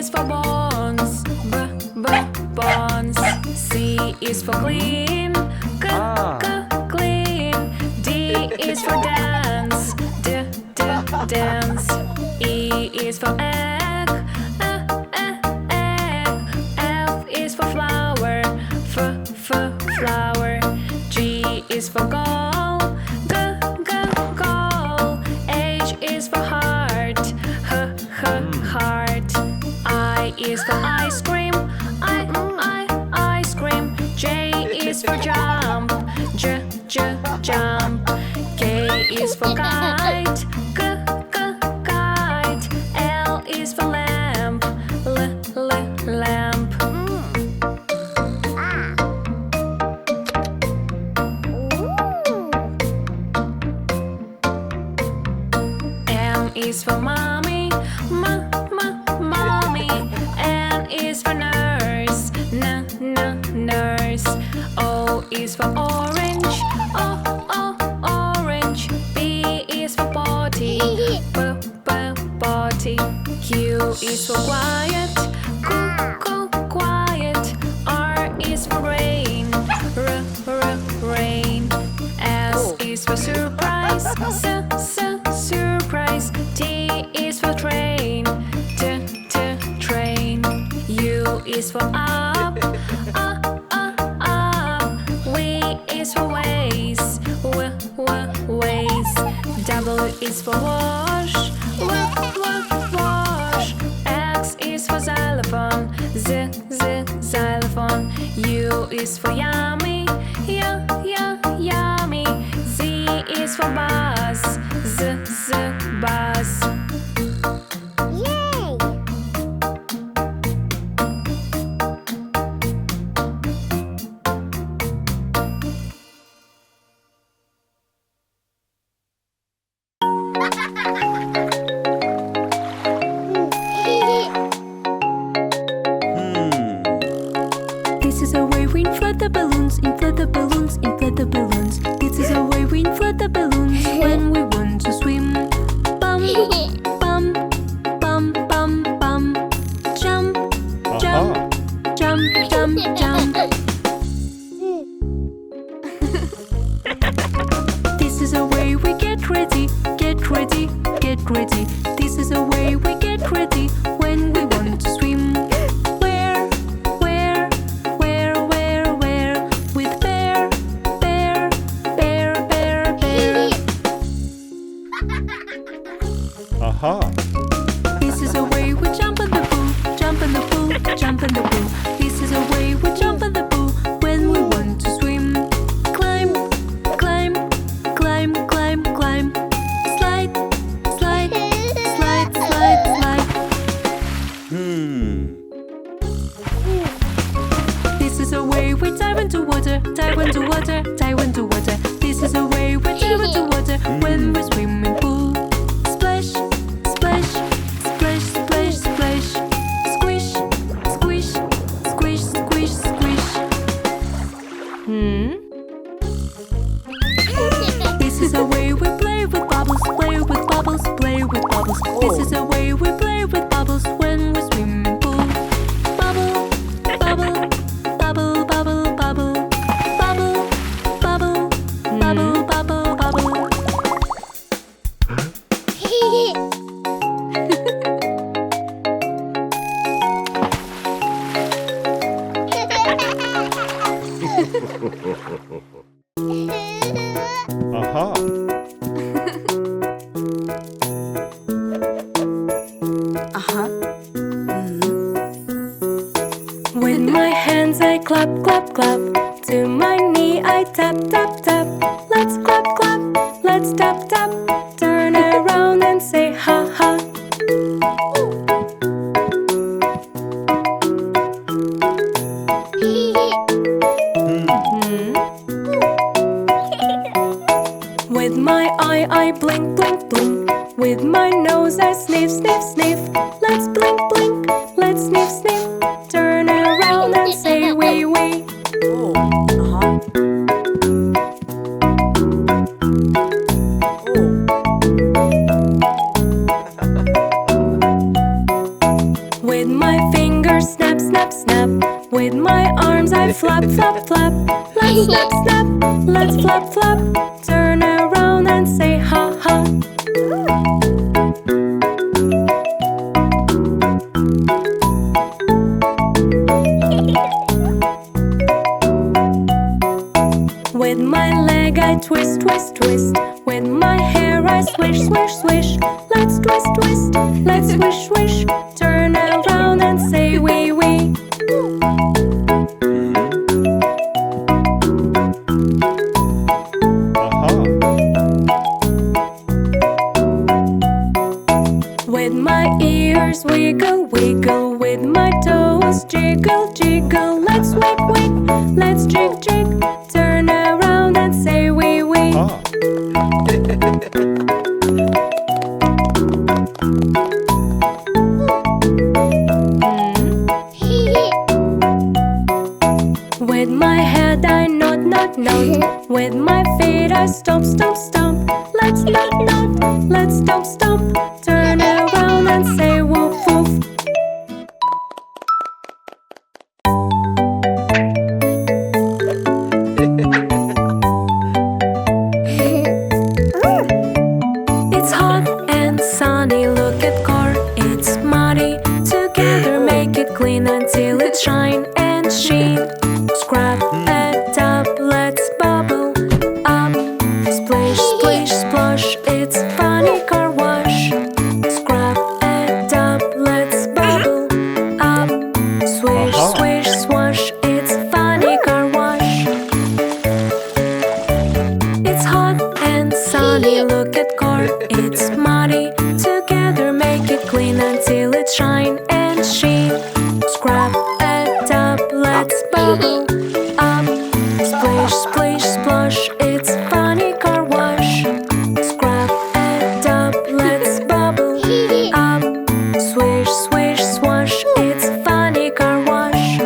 is for bones, bones. C is for clean, clean. D is for dance, dance. E is for egg, egg. F is for flower, flower. G is for goal, goal. H is for heart, heart. I is for ice cream, ice cream. J is for jump, jump. K is for kite, kite. L is for lamp, lamp. M is for mommy, mommy. N is for nurse, nurse. O is for orange, orange. P is for potty, potty. Q is for quiet, quiet. R is for rain, rain. S is for surprise, surprise. T is for train, train. U is for up, up. W is for ways, ways. W is for wash, wash. X is for xylophone, xylophone. U is for yummy, yummy. Z is for bus, bus. Yay! This is a way we inflate the balloons, inflate the balloons, inflate the balloons. This is a way we inflate the balloons when we want to swim. Bum, bum, bum, bum, bum. Jump, jump, jump, jump, jump. This is a way we get ready, get ready, get ready. This is a way we get ready when we want to swim. Where? With bear, bear, bear, bear, bear. This is a way we jump in the pool, jump in the pool, jump in the pool. This is a way we jump in the pool when we want to swim. Climb, climb, climb, climb, climb. Slide, slide, slide, slide, slide. This is a way we dive into water, dive into water, dive into water. This is a way we dive into water when we swim in pool. Splash, splash, splash, splash, splash. Squish, squish, squish, squish, squish. This is a way we play with bubbles, play with bubbles, play with bubbles. This is a way we play with bubbles when we swim in pool. Bubble, bubble, bubble, bubble, bubble. Bubble, bubble, bubble, bubble, bubble. With my hands I clap, clap, clap. To my knee I tap, tap, tap. Let's clap, clap, let's tap, tap. Turn around and say ha, ha. With my eye I blink, blink, blink. With my nose I sniff, sniff, sniff. Let's blink, blink, let's sniff, sniff. Turn around and say wee, wee. With my fingers snap, snap, snap. With my arms I flap, flap, flap. Let's snap, snap, let's flap, flap. Turn around and say ha, ha. With my leg I twist, twist, twist. With my hair I swish, swish, swish. Let's twist, twist, let's swish, swish. Turn around and say wee, wee. With my ears wiggle, wiggle. With my toes jiggle, jiggle. Let's wig, wig, let's jig, jig. Turn around and say wee, wee. With my head I nod, nod, nod. With my feet I stomp, stomp, stomp. Let's nod, nod, let's stomp, stomp. Turn around and say woof, woof. It's hot and sunny, look at car, it's muddy. Together make it clean until it shine and sheen. Scrub it up, let's bubble up. Splish, splish, splosh, it's funny car wash. Scrub it up, let's bubble up. Swish, swish, swash, it's funny car wash. It's hot and sunny, look at car, it's muddy. Together make it clean until it shine and sheen. Scrub it up, let's bubble up. Splish, splish, splosh, it's funny car wash. Scrub it up, let's bubble up. Swish, swish, swash, it's funny car wash.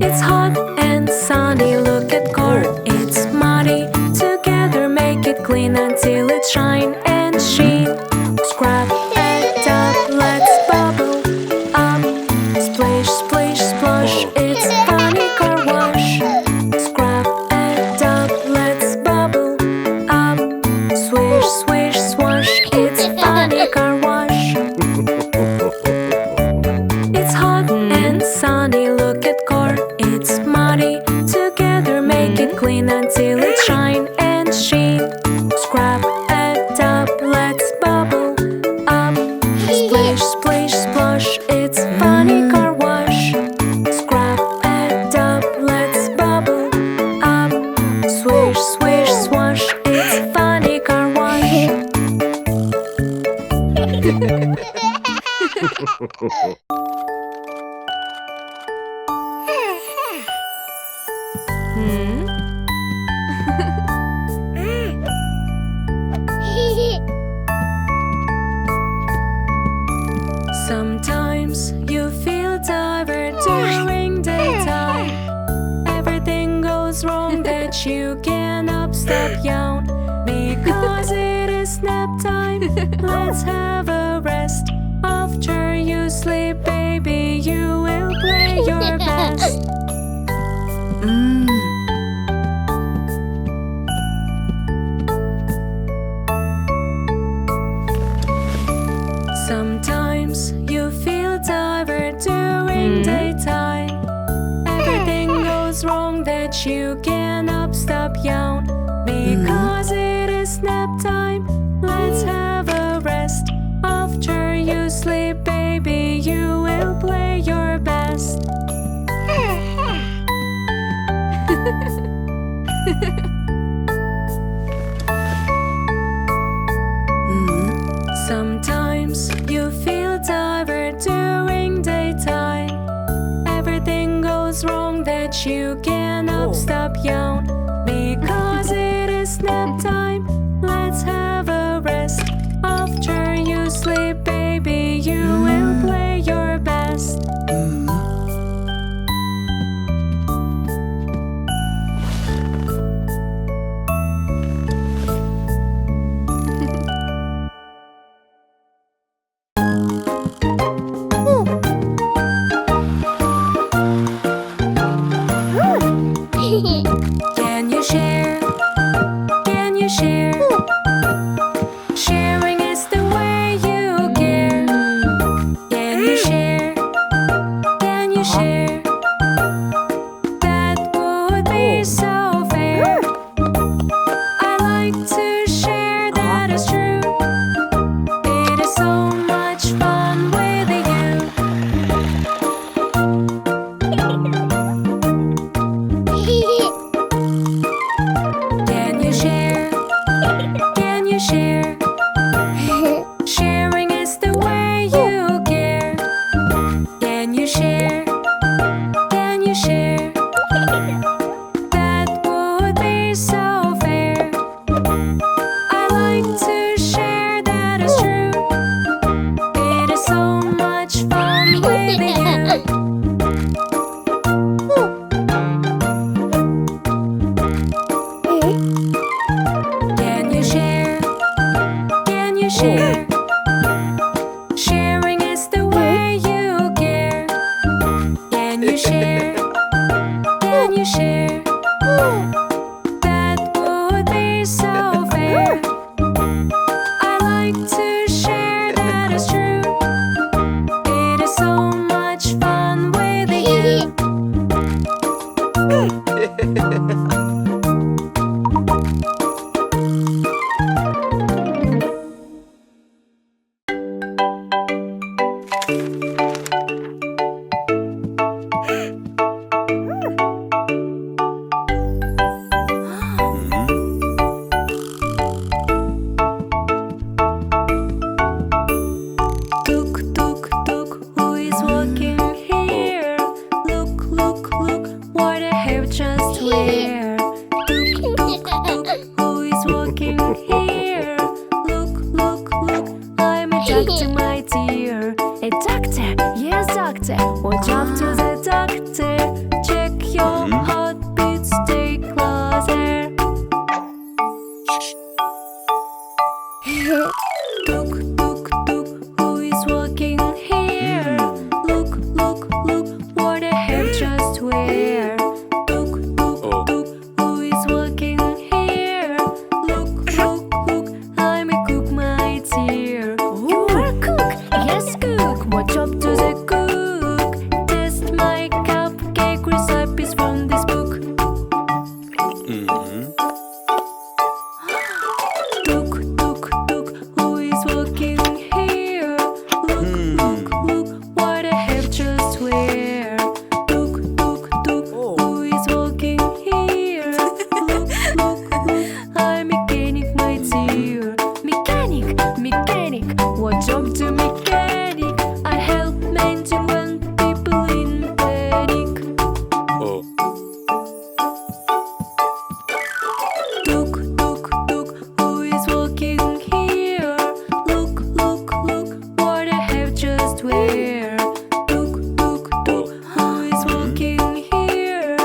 It's hot and sunny, look at car, it's muddy. Together make it clean until it shine and sheen. Scrub it up, let's bubble up. Splish, splish, splosh, it's funny car wash. Scrub it up, let's bubble up. Swish, swish, swash, it's funny car wash. It's hot and sunny, look at car, it's muddy. Together make it clean until it shine and sheen. Scrub it up, let's bubble up. Splish, splish, splosh, it's funny car wash. Scrub it up, let's bubble up. Swish, swish, swash, it's funny car wash. Sometimes you feel tired during daytime. Everything goes wrong that you cannot stop yawn. Because it is nap time, let's have a rest. After you sleep, baby, you will play your best. Sometimes you feel tired during daytime. Everything goes wrong that you cannot stop yawn. Because it is nap time, let's have a rest. After you sleep, baby, you will play your best. Sometimes you feel is the way you care. Can you share? Can you share? That would be so fair. I like to share, that is true. It is so much fun with you. Can you share? Can you share? Sharing is the way you care. Can you share? Can you share? That would be so fair. I like to share, that is true. It is so much fun with you. Tuk, tuk, tuk, who is walking here? Look, look, look, what I have just wear. Tuk, tuk, tuk, who is walking here? Look, look, look, I'm a doctor, my dear. A doctor? Yes, doctor. Watch up to the doctor. Check your heartbeat, stay closer. Tuk, tuk, tuk, who is walking here? Look, look, look, what I have just wear. Tuk, tuk, tuk, who is walking here? Look, look, look, I'm a cook, my dear. You are a cook? Yes, cook. Watch up to the cook. Test my cupcake recipes from this book. Tuk, tuk, tuk, who is walking here? Look, look, look, what I have just wear. Tuk, tuk, tuk, who is walking here? Look, look, look, I'm a mechanic, my dear. Mechanic, mechanic, what job to mechanic? I help maintain when people in panic. Tuk, tuk, tuk, who is walking here? Look, look, look, what I have just wear. Tuk, tuk, tuk, who is walking here?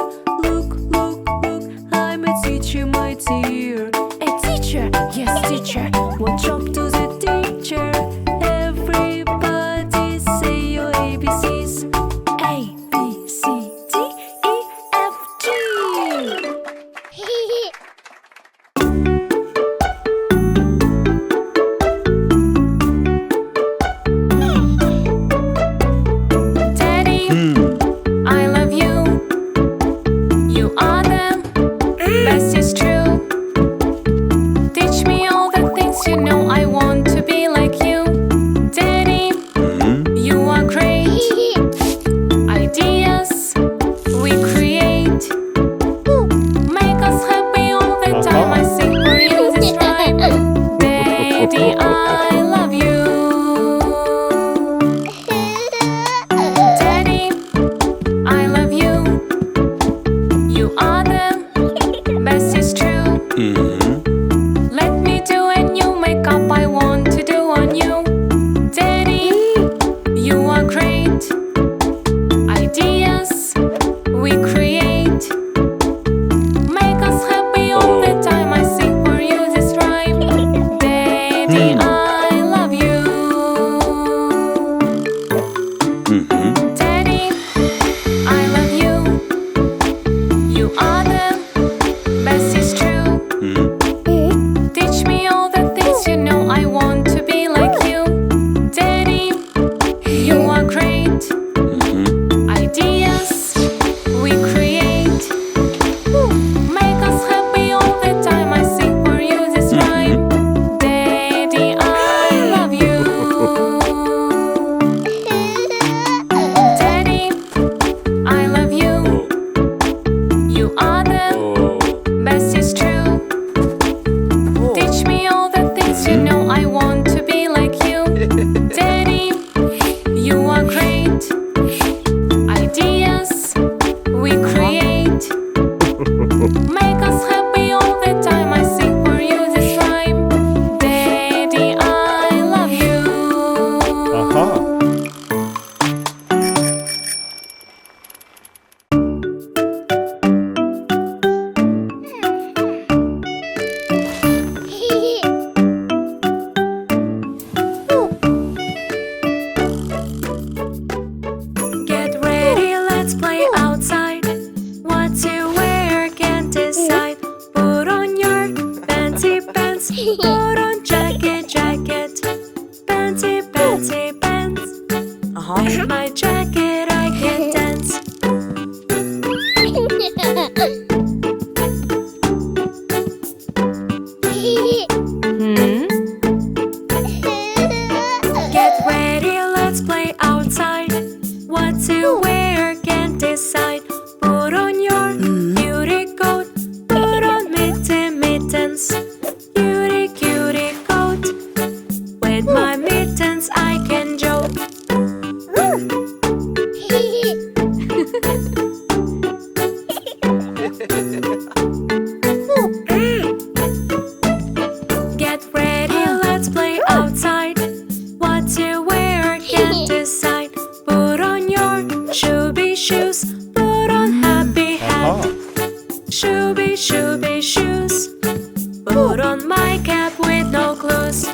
Look, look, look, I'm a teacher, my dear. A teacher? Yes, teacher. Watch up to the teacher. Every fancy pants. With my jacket I can dance. Get ready, let's play outside. What to wear, can't decide. Put on your cutie coat. Put on mittens. Cutie coat. With my mittens I can joke. Get ready, let's play outside. What to wear, can't decide. Put on your shooby shoes. Put on happy hat. Shooby shoes. Put on my cap with no clues.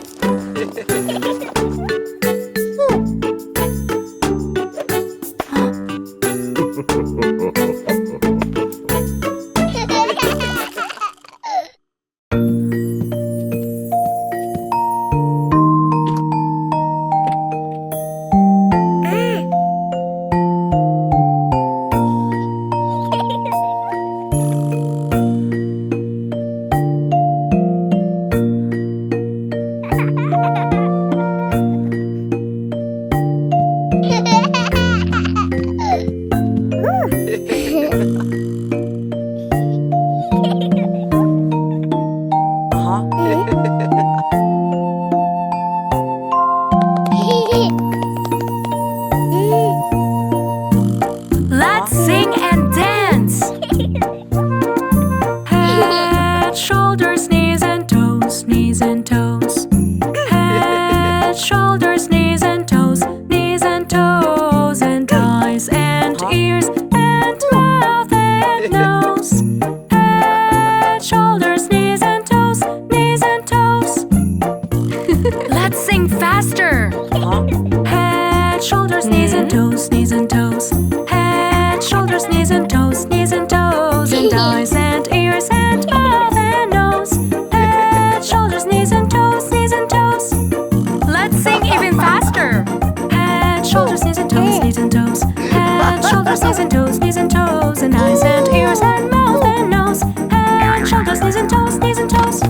Let's sing and dance. Head, shoulders, knees and toes, knees and toes. Head, shoulders, knees and toes, knees and toes, and eyes and ears and mouth and nose. Head, shoulders, knees and toes, knees and toes. Let's sing faster. Head, shoulders, knees and toes, knees and toes. Head, shoulders, knees and toes, and eyes and ears and mouth and nose. Head, shoulders, knees and toes, Let's sing even faster. Head, shoulders, knees and toes, Head, shoulders, knees and toes, and eyes and ears and mouth and nose. Head, shoulders, knees and toes,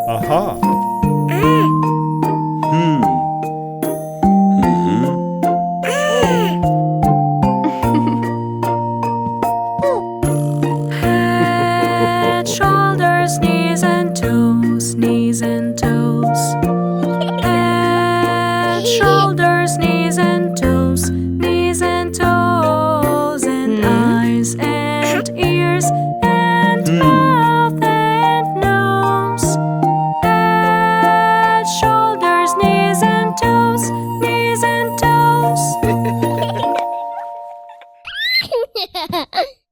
Aha!